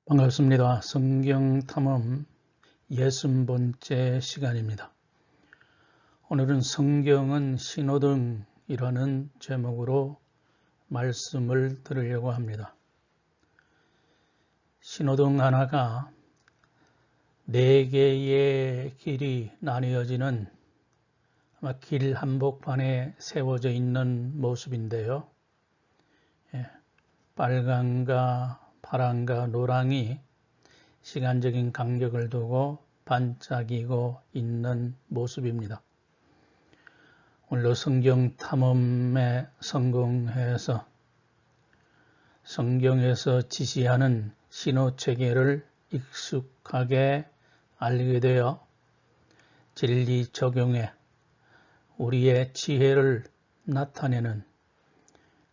반갑습니다. 성경 탐험 60번째 시간입니다. 오늘은 성경은 신호등이라는 제목으로 말씀을 드리려고 합니다. 신호등 하나가 4개의 길이 나뉘어지는 아마 길 한복판에 세워져 있는 모습인데요. 빨간과 파란과 노랑이 시간적인 간격을 두고 반짝이고 있는 모습입니다. 오늘도 성경 탐험에 성공해서 성경에서 지시하는 신호체계를 익숙하게 알게 되어 진리 적용에 우리의 지혜를 나타내는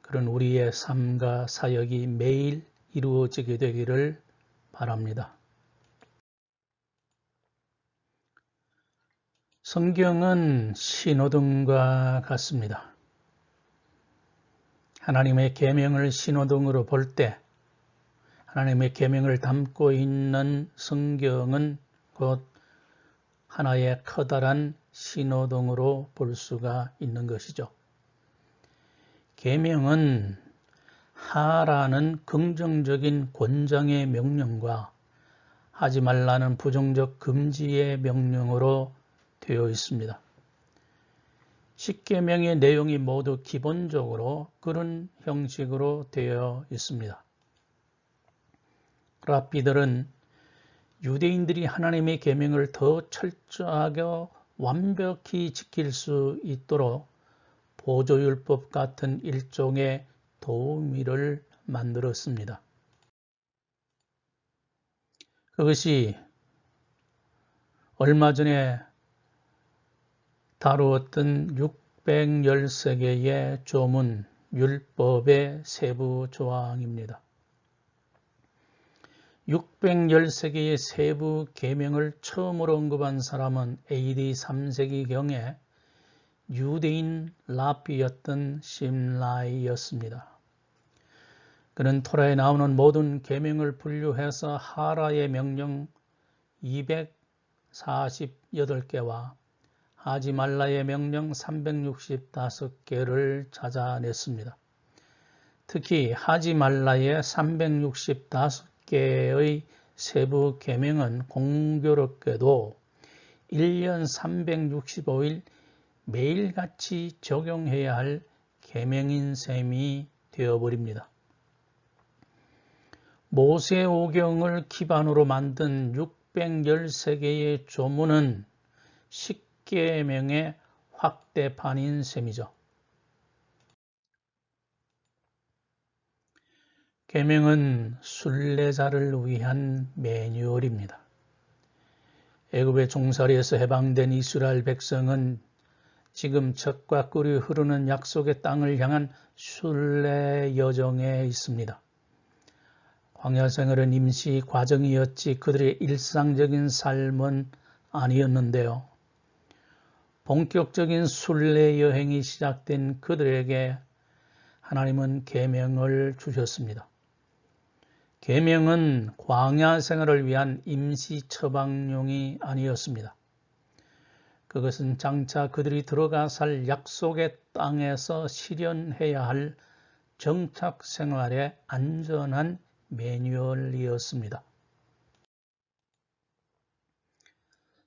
그런 우리의 삶과 사역이 매일 이루어지게 되기를 바랍니다. 성경은 신호등과 같습니다. 하나님의 계명을 신호등으로 볼 때 하나님의 계명을 담고 있는 성경은 곧 하나의 커다란 신호등으로 볼 수가 있는 것이죠. 계명은 하라는 긍정적인 권장의 명령과 하지 말라는 부정적 금지의 명령으로 되어 있습니다. 십계명의 내용이 모두 기본적으로 그런 형식으로 되어 있습니다. 랍비들은 유대인들이 하나님의 계명을 더 철저하게 완벽히 지킬 수 있도록 보조율법 같은 일종의 도우미를 만들었습니다. 그것이 얼마 전에 다루었던 613개의 조문, 율법의 세부 조항입니다. 613개의 세부 계명을 처음으로 언급한 사람은 AD 3세기경에 유대인 랍비였던 심라이였습니다. 그는 토라에 나오는 모든 계명을 분류해서 하라의 명령 248개와 하지 말라의 명령 365개를 찾아냈습니다. 특히 하지 말라의 365개의 세부 계명은 공교롭게도 1년 365일 매일같이 적용해야 할 계명인 셈이 되어버립니다. 모세오경을 기반으로 만든 613개의 조문은 십계명의 확대판인 셈이죠. 계명은 순례자를 위한 매뉴얼입니다. 애굽의 종살이에서 해방된 이스라엘 백성은 지금 젖과 꿀이 흐르는 약속의 땅을 향한 순례 여정에 있습니다. 광야 생활은 임시 과정이었지 그들의 일상적인 삶은 아니었는데요. 본격적인 순례 여행이 시작된 그들에게 하나님은 계명을 주셨습니다. 계명은 광야 생활을 위한 임시 처방용이 아니었습니다. 그것은 장차 그들이 들어가 살 약속의 땅에서 실현해야 할 정착 생활의 안전한 매뉴얼이었습니다.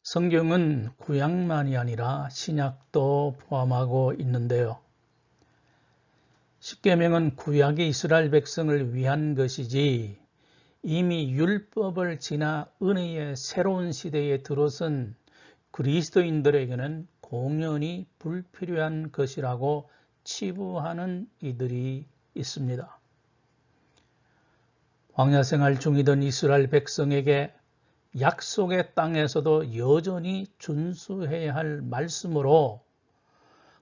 성경은 구약만이 아니라 신약도 포함하고 있는데요. 십계명은 구약의 이스라엘 백성을 위한 것이지 이미 율법을 지나 은혜의 새로운 시대에 들어선 그리스도인들에게는 공연히 불필요한 것이라고 치부하는 이들이 있습니다. 광야 생활 중이던 이스라엘 백성에게 약속의 땅에서도 여전히 준수해야 할 말씀으로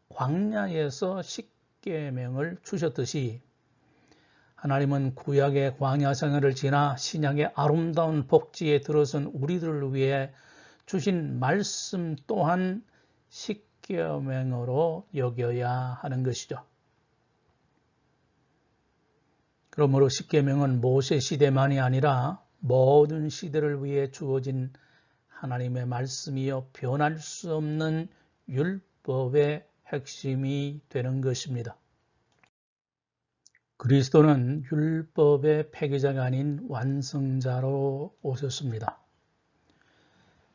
광야에서 십계명을 주셨듯이 하나님은 구약의 광야 생활을 지나 신약의 아름다운 복지에 들어선 우리들을 위해 주신 말씀 또한 십계명으로 여겨야 하는 것이죠. 그러므로 십계명은 모세 시대만이 아니라 모든 시대를 위해 주어진 하나님의 말씀이요 변할 수 없는 율법의 핵심이 되는 것입니다. 그리스도는 율법의 폐기자가 아닌 완성자로 오셨습니다.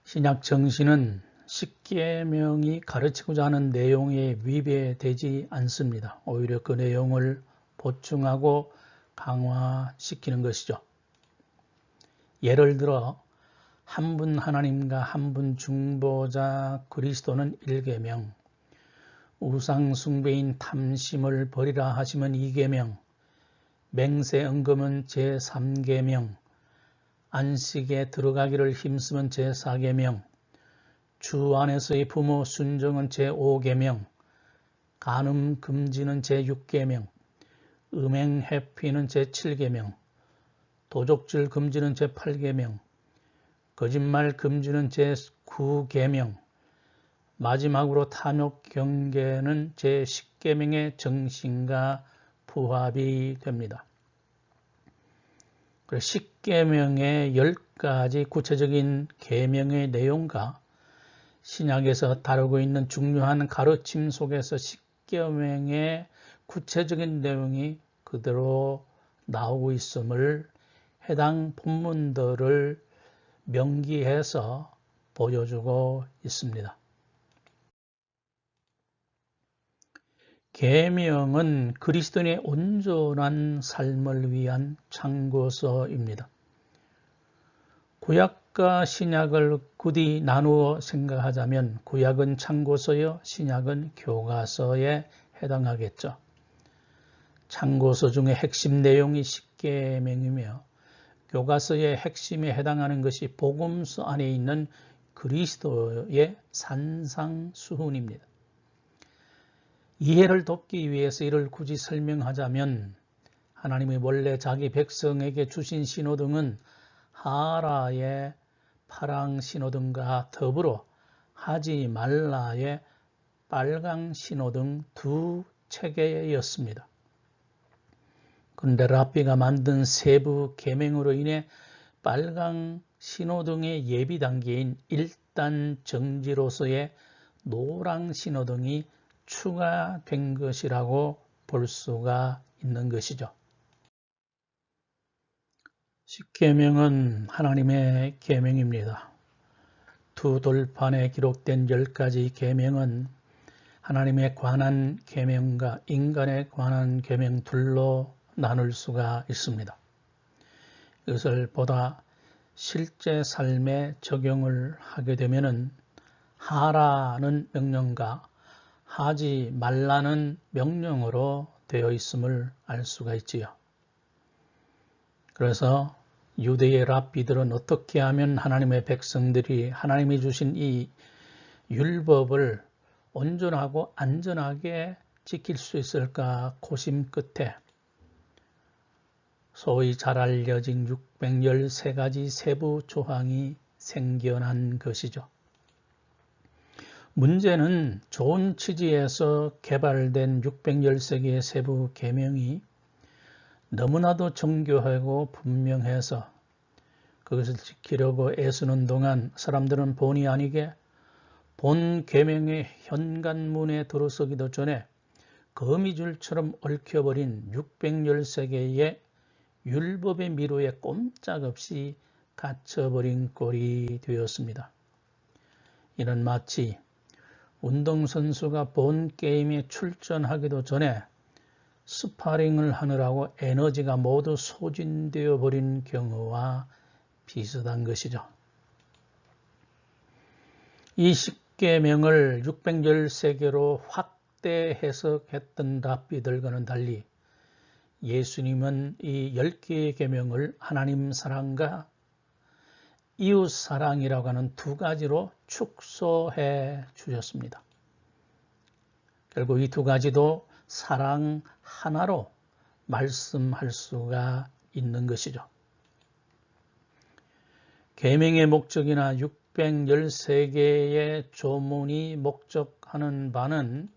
신약 정신은 십계명이 가르치고자 하는 내용에 위배되지 않습니다. 오히려 그 내용을 보충하고 강화시키는 것이죠. 예를 들어 한 분 하나님과 한 분 중보자 그리스도는 1계명, 우상 숭배인 탐심을 버리라 하시면 2계명, 맹세 은금은 제3계명, 안식에 들어가기를 힘쓰면 제4계명, 주 안에서의 부모 순종은 제5계명, 간음 금지는 제6계명, 음행 회피는 제7계명, 도적질 금지는 제8계명, 거짓말 금지는 제9계명, 마지막으로 탐욕 경계는 제10계명의 정신과 부합이 됩니다. 그래서 10계명의 10가지 구체적인 계명의 내용과 신약에서 다루고 있는 중요한 가르침 속에서 10계명의 구체적인 내용이 그대로 나오고 있음을 해당 본문들을 명기해서 보여주고 있습니다. 계명은 그리스도인의 온전한 삶을 위한 참고서입니다. 구약과 신약을 굳이 나누어 생각하자면 구약은 참고서요, 신약은 교과서에 해당하겠죠. 참고서 중에 핵심 내용이 10계명이며 교과서의 핵심에 해당하는 것이 복음서 안에 있는 그리스도의 산상수훈입니다. 이해를 돕기 위해서 이를 굳이 설명하자면 하나님이 원래 자기 백성에게 주신 신호등은 하라의 파랑 신호등과 더불어 하지 말라의 빨강 신호등 두 체계였습니다. 그런데 랍비가 만든 세부 계명으로 인해 빨강 신호등의 예비 단계인 1단 정지로서의 노랑 신호등이 추가된 것이라고 볼 수가 있는 것이죠. 10계명은 하나님의 계명입니다. 두 돌판에 기록된 10가지 계명은 하나님에 관한 계명과 인간에 관한 계명 둘로 나눌 수가 있습니다. 이것을 보다 실제 삶에 적용을 하게 되면 하라는 명령과 하지 말라는 명령으로 되어 있음을 알 수가 있지요. 그래서 유대의 랍비들은 어떻게 하면 하나님의 백성들이 하나님이 주신 이 율법을 온전하고 안전하게 지킬 수 있을까 고심 끝에 소위 잘 알려진 613가지 세부 조항이 생겨난 것이죠. 문제는 좋은 취지에서 개발된 613개의 세부 계명이 너무나도 정교하고 분명해서 그것을 지키려고 애쓰는 동안 사람들은 본의 아니게 본 계명의 현관문에 들어서기도 전에 거미줄처럼 얽혀버린 613개의 율법의 미로에 꼼짝없이 갇혀버린 꼴이 되었습니다. 이는 마치 운동선수가 본 게임에 출전하기도 전에 스파링을 하느라고 에너지가 모두 소진되어 버린 경우와 비슷한 것이죠. 이 10계명을 613개로 확대 해석했던 랍비들과는 달리 예수님은 이 10개의 계명을 하나님 사랑과 이웃 사랑이라고 하는 두 가지로 축소해 주셨습니다. 결국 이 두 가지도 사랑 하나로 말씀할 수가 있는 것이죠. 계명의 목적이나 613개의 조문이 목적하는 바는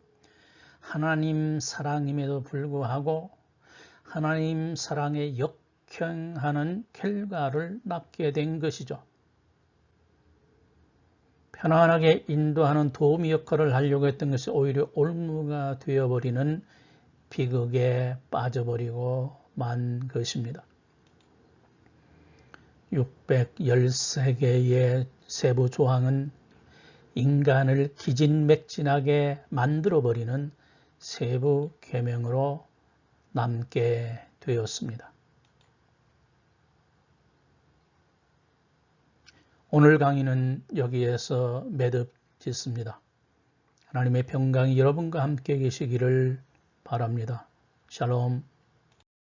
하나님 사랑임에도 불구하고 하나님 사랑의 역행하는 결과를 낳게 된 것이죠. 편안하게 인도하는 도우미 역할을 하려고 했던 것이 오히려 올무가 되어버리는 비극에 빠져버리고 만 것입니다. 613개의 세부 조항은 인간을 기진맥진하게 만들어버리는 세부 계명으로 남게 되었습니다. 오늘 강의는 여기에서 매듭 짓습니다. 하나님의 평강이 여러분과 함께 계시기를 바랍니다. 샬롬.